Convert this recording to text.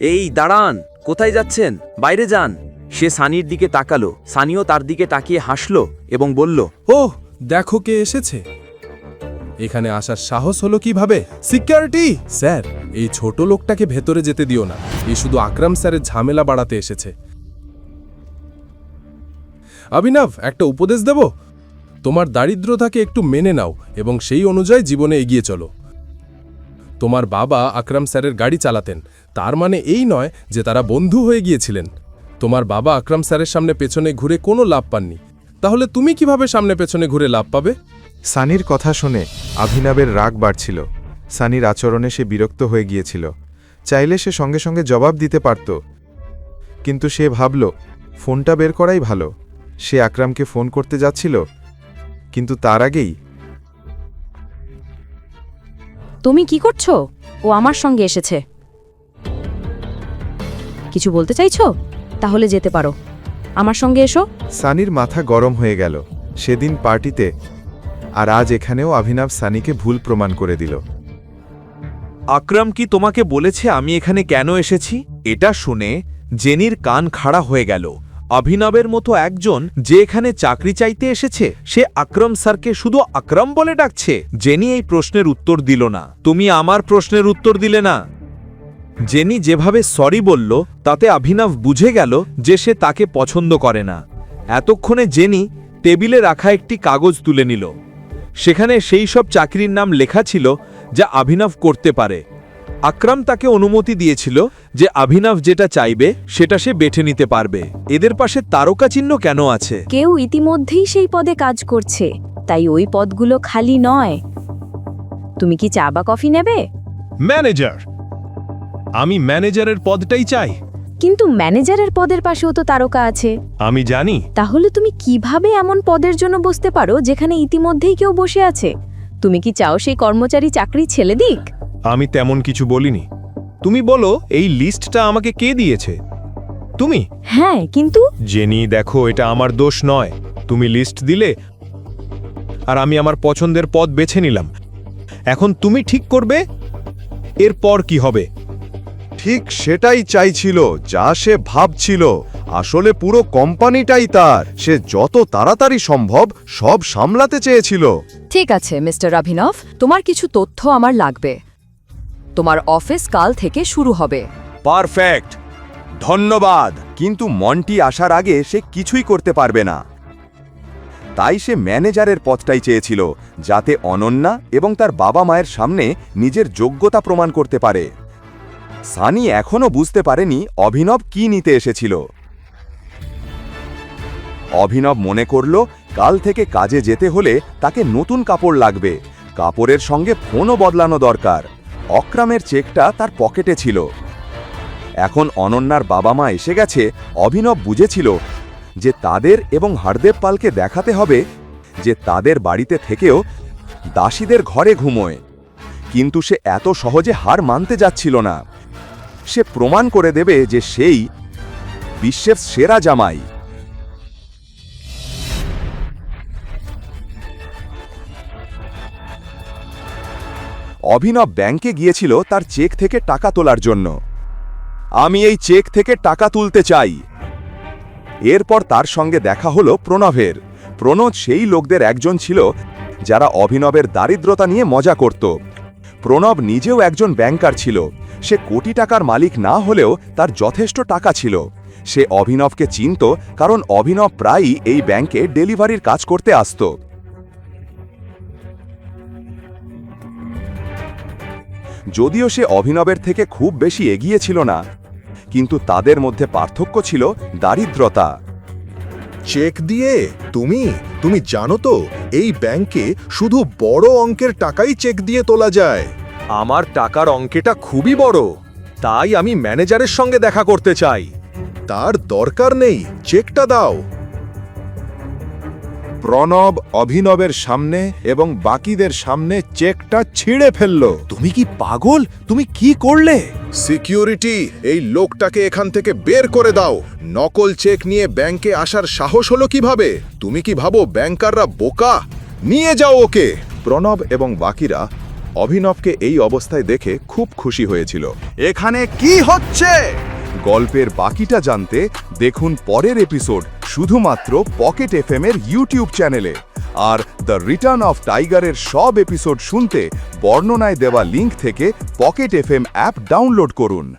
এই দাঁড়ান, কোথায় যাচ্ছেন? বাইরে যান। সে সানির দিকে তাকালো। সানিও তার দিকে তাকিয়ে হাসলো এবং বলল, ওহ, দেখো কে এসেছে। এখানে আসার সাহস হলো কিভাবে? সিকিউরিটি স্যার, এই ছোট লোকটাকে ভেতরে যেতে দিও না। এ শুধু আকরাম স্যারের ঝামেলা বাড়াতে এসেছে। অভিনব, একটা উপদেশ দেব। তোমার দারিদ্রতাকে একটু মেনে নাও এবং সেই অনুযায়ী জীবনে এগিয়ে চলো। তোমার বাবা আকরাম স্যারের গাড়ি চালাতেন, তার মানে এই নয় যে তারা বন্ধু হয়ে গিয়েছিলেন। তোমার বাবা আকরাম স্যারের সামনে পেছনে ঘুরে কোনো লাভ পাননি, তাহলে তুমি কিভাবে সামনে পেছনে ঘুরে লাভ পাবে? সানির কথা শুনে অভিনবের রাগ বাড়ছিল। সানির আচরণে সে বিরক্ত হয়ে গিয়েছিল। চাইলে সে সঙ্গে সঙ্গে জবাব দিতে পারত, কিন্তু সে ভাবল ফোনটা বের করাই ভালো। সে আকরামকে ফোন করতে যাচ্ছিল, কিন্তু তার আগেই তুমি কি করছো? ও আমার সঙ্গে এসেছে। কিছু বলতে চাইছো? তাহলে যেতে পারো, আমার সঙ্গে এসো। সানির মাথা গরম হয়ে গেল। সেদিন পার্টিতে আর আজ এখানেও অভিনব সানিকে ভুল প্রমাণ করে দিল। আকরাম কি তোমাকে বলেছে আমি এখানে কেন এসেছি? এটা শুনে জেনির কান খাড়া হয়ে গেল। অভিনবের মতো একজন যে এখানে চাকরি চাইতে এসেছে, সে আকরাম স্যারকে শুধু আকরাম বলে ডাকছে। জেনি এই প্রশ্নের উত্তর দিল না। তুমি আমার প্রশ্নের উত্তর দিলে না। জেনি যেভাবে সরি বলল তাতে অভিনব বুঝে গেল যে সে তাকে পছন্দ করে না। এতক্ষণে জেনি টেবিলে রাখা একটি কাগজ তুলে নিল। সেখানে সেই সব চাকরির নাম লেখা ছিল যা অভিনব করতে পারে। আকরাম তাকে অনুমতি দিয়েছিল যে অভিনব যেটা চাইবে সেটা সে বেছে নিতে পারবে। এদের পাশে তারকা চিহ্ন কেন আছে? কেউ ইতিমধ্যেই সেই পদে কাজ করছে, তাই ওই পদগুলো খালি নয়। তুমি কি চা বা কফি নেবে? ম্যানেজার, আমি ম্যানেজারের পদটাই চাই। কিন্তু ম্যানেজারের পদের পাশেও তো তারকা আছে। আমি জানি। তাহলে তুমি কিভাবে এমন পদের জন্য বসতে পারো যেখানে ইতিমধ্যেই কেউ বসে আছে? তুমি কি চাও সেই কর্মচারী চাকরি ছেড়ে দিক? আমি তেমন কিছু বলিনি। তুমি বলো এই লিস্টটা আমাকে কে দিয়েছে? তুমি? হ্যাঁ, কিন্তু জেনি দেখো, এটা আমার দোষ নয়। তুমি লিস্ট দিলে আর আমি আমার পছন্দের পদ বেছে নিলাম। এখন তুমি ঠিক করবে এরপর কি হবে। ঠিক সেটাই চাইছিল, যা সে ভাবছিল। আসলে পুরো কোম্পানিটাই তার। সে যত তাড়াতাড়ি সম্ভব সব সামলাতে চেয়েছিল। ঠিক আছে মিস্টার অভিনব, তোমার কিছু তথ্য আমার লাগবে। তোমার অফিস কাল থেকে শুরু হবে। পারফেক্ট, ধন্যবাদ। কিন্তু মন্টি আসার আগে সে কিছুই করতে পারবে না। তাই সে ম্যানেজারের পদটাই চেয়েছিল, যাতে অনন্যা এবং তার বাবা মায়ের সামনে নিজের যোগ্যতা প্রমাণ করতে পারে। সানি এখনও বুঝতে পারেনি অভিনব কি নিতে এসেছিল। অভিনব মনে করল কাল থেকে কাজে যেতে হলে তাকে নতুন কাপড় লাগবে। কাপড়ের সঙ্গে ফোনও বদলানো দরকার। অক্রামের চেকটা তার পকেটে ছিল। এখন অনন্যার বাবা মা এসে গেছে। অভিনব বুঝেছিল যে তাদের এবং হরদেব পালকে দেখাতে হবে যে তাদের বাড়িতে থেকেও দাসীদের ঘরে ঘুমোয়। কিন্তু সে এত সহজে হার মানতে যাচ্ছিল না। সে প্রমাণ করে দেবে যে সেই বিশ্বের সেরা জামাই। অভিনব ব্যাংকে গিয়েছিল তার চেক থেকে টাকা তোলার জন্য। আমি এই চেক থেকে টাকা তুলতে চাই। এরপর তার সঙ্গে দেখা হলো প্রণবের। প্রণব সেই লোকদের একজন ছিল যারা অভিনবের দারিদ্রতা নিয়ে মজা করত। প্রণব নিজেও একজন ব্যাংকার ছিল। সে কোটি টাকার মালিক না হলেও তার যথেষ্ট টাকা ছিল। সে অভিনবকে চিনত, কারণ অভিনব প্রায়ই এই ব্যাংকে ডেলিভারির কাজ করতে আসত। যদিও সে অভিনবের থেকে খুব বেশি এগিয়ে ছিল না, কিন্তু তাদের মধ্যে পার্থক্য ছিল দারিদ্রতা। চেক দিয়ে? তুমি জানো তো এই ব্যাংকে শুধু বড় অঙ্কের টাকাই চেক দিয়ে তোলা যায়। আমার টাকার অঙ্কেটা খুবই বড়, তাই আমি ম্যানেজারের সঙ্গে দেখা করতে চাই। তার দরকার নেই, চেকটা দাও। প্রণব অভিনবের সামনে এবং বাকিদের সামনে চেকটা ছিঁড়ে ফেলল। তুমি কি পাগল? তুমি কি করলে? সিকিউরিটি, এই লোকটাকে এখান থেকে বের করে দাও। নকল চেক নিয়ে ব্যাংকে আসার সাহস হলো কিভাবে? তুমি কি ভাবো ব্যাংকাররা বোকা? নিয়ে যাও ওকে। প্রণব এবং বাকিরা অভিনবকে এই অবস্থায় দেখে খুব খুশি হয়েছিল। এখানে কি হচ্ছে? গল্পের বাকিটা জানতে দেখুন পরের এপিসোড শুধুমাত্র পকেট এফএম এর ইউটিউব চ্যানেলে। আর দ্য রিটার্ন অফ টাইগারের সব এপিসোড শুনতে বর্ণনায় দেওয়া লিংক থেকে পকেট এফএম অ্যাপ ডাউনলোড করুন।